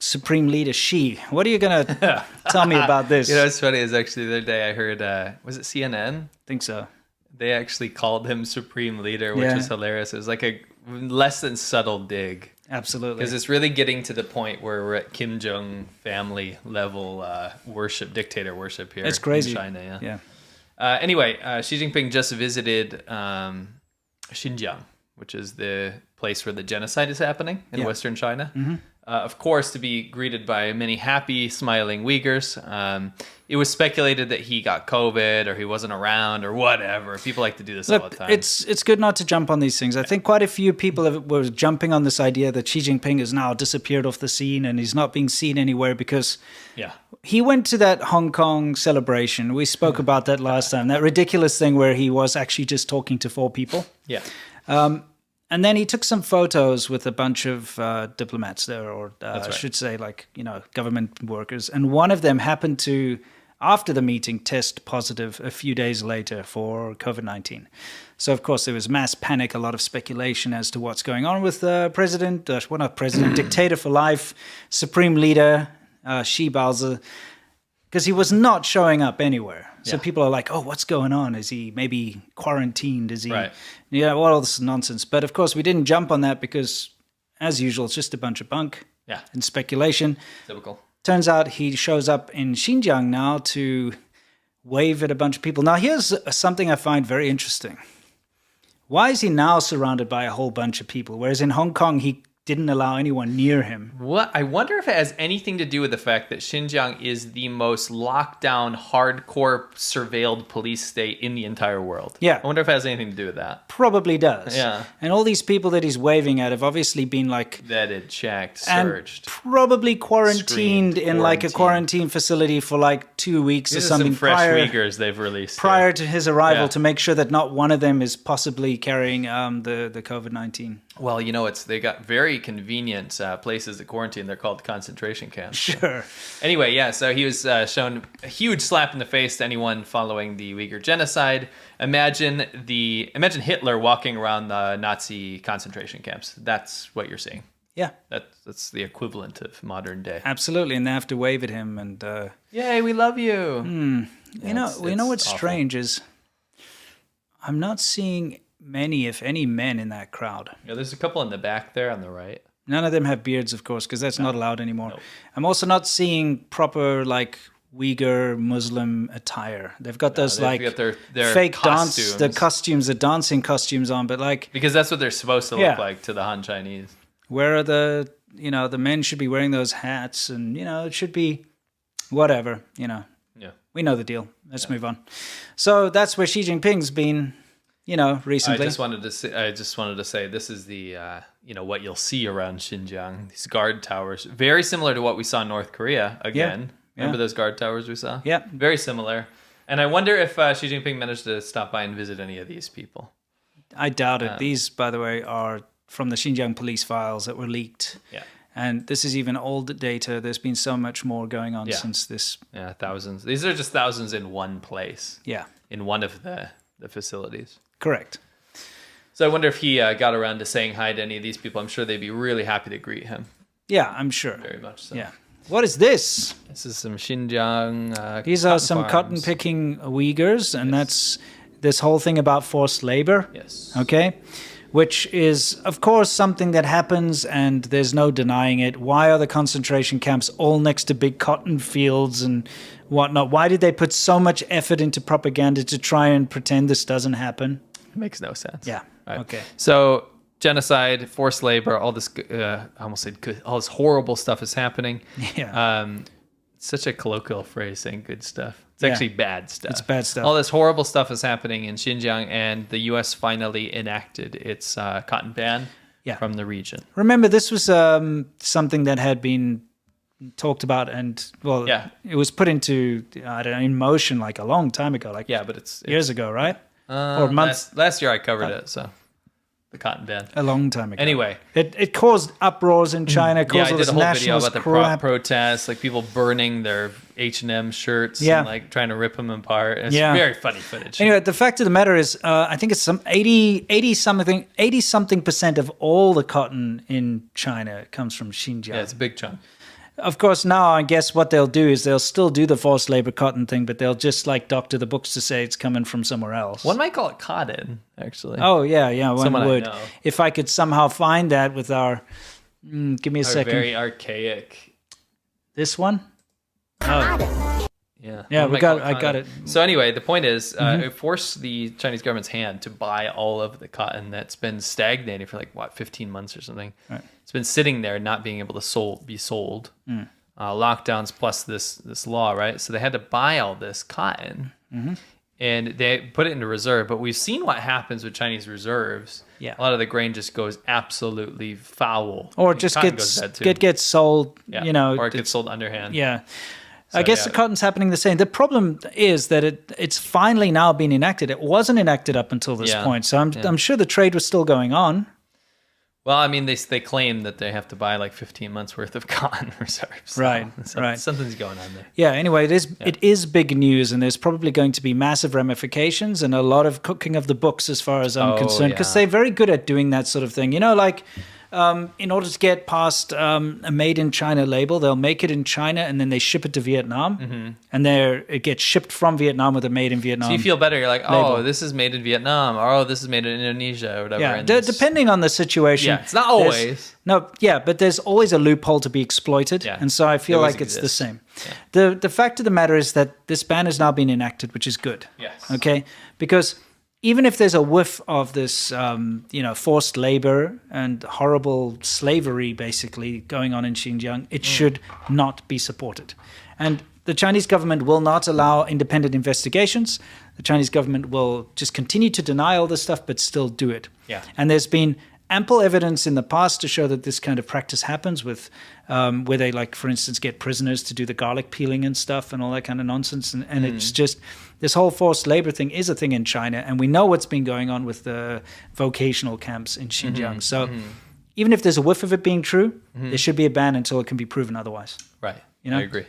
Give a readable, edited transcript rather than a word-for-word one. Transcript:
Supreme Leader Xi. What are you going to tell me about this? What's funny is actually the other day I heard, was it CNN? I think so. They actually called him Supreme Leader, which was hilarious. It was like a less than subtle dig. Absolutely. Because it's really getting to the point where we're at Kim Jong family level dictator worship here. It's crazy. In China, yeah. Anyway, Xi Jinping just visited Xinjiang, which is the place where the genocide is happening in Western China. Mm-hmm. Of course, to be greeted by many happy, smiling Uyghurs. It was speculated that he got COVID or he wasn't around or whatever. People like to do this all the time. It's good not to jump on these things. I think quite a few people were jumping on this idea that Xi Jinping has now disappeared off the scene and he's not being seen anywhere because he went to that Hong Kong celebration. We spoke about that last time. That ridiculous thing where he was actually just talking to 4 people. Yeah. And then he took some photos with a bunch of diplomats there, or I should say, government workers. And one of them happened to, after the meeting, test positive a few days later for COVID-19. So, of course, there was mass panic, a lot of speculation as to what's going on with the president, dictator for life, supreme leader, Xi Baozi, because he was not showing up anywhere. So people are like, oh, what's going on? Is he maybe quarantined? Is he? Right. Yeah, all this nonsense. But of course, we didn't jump on that because, as usual, it's just a bunch of bunk and speculation. Typical. Turns out he shows up in Xinjiang now to wave at a bunch of people. Now, here's something I find very interesting. Why is he now surrounded by a whole bunch of people, whereas in Hong Kong, he didn't allow anyone near him? What? I wonder if it has anything to do with the fact that Xinjiang is the most locked down, hardcore, surveilled police state in the entire world. Yeah. I wonder if it has anything to do with that. Probably does. Yeah. And all these people that he's waving at have obviously been vetted, checked, searched. And probably quarantined in like a quarantine facility for 2 weeks or something. Some fresh Uyghurs they've released. Prior to his arrival to make sure that not one of them is possibly carrying the COVID-19. Well, they got very convenient places to quarantine. They're called concentration camps. Sure. Anyway, so he was shown a huge slap in the face to anyone following the Uyghur genocide. Imagine Hitler walking around the Nazi concentration camps. That's what you're seeing. Yeah. That's the equivalent of modern day. Absolutely, and they have to wave at him and yay, we love you. You know what's awful. Strange is I'm not seeing many, if any, men in that crowd. Yeah, there's a couple in the back there on the right. None of them have beards, of course, because that's not allowed anymore. Nope. I'm also not seeing proper Uyghur Muslim attire. They've got those their fake costumes. the costumes, the dancing costumes on, but because that's what they're supposed to look like to the Han Chinese. Where are the men should be wearing those hats, and it should be whatever. Yeah, we know the deal. Let's move on. So that's where Xi Jinping's been. Recently. I just wanted to say this is the what you'll see around Xinjiang. These guard towers, very similar to what we saw in North Korea again. Remember those guard towers we saw? Yeah. Very similar. And I wonder if Xi Jinping managed to stop by and visit any of these people. I doubt it. These, by the way, are from the Xinjiang police files that were leaked. Yeah. And this is even old data. There's been so much more going on since this. Yeah, thousands. These are just thousands in one place. Yeah. In one of the facilities. Correct. So I wonder if he got around to saying hi to any of these people. I'm sure they'd be really happy to greet him. Yeah, I'm sure. Very much so. Yeah. What is this? This is some Xinjiang These are some cotton-picking Uyghurs, and that's this whole thing about forced labor. Yes. Okay? Which is, of course, something that happens, and there's no denying it. Why are the concentration camps all next to big cotton fields and whatnot? Why did they put so much effort into propaganda to try and pretend this doesn't happen? It makes no sense. Yeah. Right. Okay. So genocide, forced labor, all this, I almost said good, all this horrible stuff is happening. Yeah. Such a colloquial phrase saying good stuff. It's actually bad stuff. It's bad stuff. All this horrible stuff is happening in Xinjiang, and the U.S. finally enacted its cotton ban from the region. Remember, this was something that had been talked about, and it was put into in motion a long time ago, but it's years ago, right? Or months. Last year I covered it, so the cotton ban. A long time ago. Anyway. It caused uproars in China. Caused I did a whole video about the protests, people burning their H&M shirts and trying to rip them apart. It's very funny footage. Anyway, the fact of the matter is, I think it's some 80 something percent of all the cotton in China comes from Xinjiang. Yeah, it's a big chunk. of course, now I guess what they'll do is they'll still do the forced labor cotton thing, but they'll just like doctor the books to say it's coming from somewhere else. One might call it cotton, actually. Oh, yeah, one Someone I would. know. If I could somehow find that with our... give me a second. Very archaic. This one? Oh. Yeah, Yeah, I got it. So anyway, the point is, it forced the Chinese government's hand to buy all of the cotton that's been stagnating for 15 months or something. Right. It's been sitting there, not being able to be sold. Lockdowns plus this law, right? So they had to buy all this cotton, and they put it into reserve. But we've seen what happens with Chinese reserves. Yeah. A lot of the grain just goes absolutely foul, or just gets sold. Yeah. Or it gets sold underhand. Yeah. So, I guess the cotton's happening the same. The problem is that it's finally now been enacted. It wasn't enacted up until this point. So I'm sure the trade was still going on. Well, I mean, they claim that they have to buy 15 months worth of cotton reserves. Right. Something's going on there. Yeah. Anyway, it is big news, and there's probably going to be massive ramifications and a lot of cooking of the books as far as I'm concerned, because they're very good at doing that sort of thing. In order to get past a made in China label, they'll make it in China and then they ship it to Vietnam, and it gets shipped from Vietnam with a made in Vietnam. So you feel better. You're like, oh, this is made in Vietnam, or oh, this is made in Indonesia, or whatever. Yeah, depending on the situation. Yeah, it's not always. But there's always a loophole to be exploited, and so I feel like it's the same. Yeah. The fact of the matter is that this ban has now been enacted, which is good. Yes. Okay, because even if there's a whiff of this, forced labor and horrible slavery basically going on in Xinjiang, it should not be supported. And the Chinese government will not allow independent investigations. The Chinese government will just continue to deny all this stuff, but still do it. Yeah. And there's been ample evidence in the past to show that this kind of practice happens with where they, for instance, get prisoners to do the garlic peeling and stuff and all that kind of nonsense. And it's just, this whole forced labor thing is a thing in China. And we know what's been going on with the vocational camps in Xinjiang. So even if there's a whiff of it being true, there should be a ban until it can be proven otherwise. Right. You know? I agree.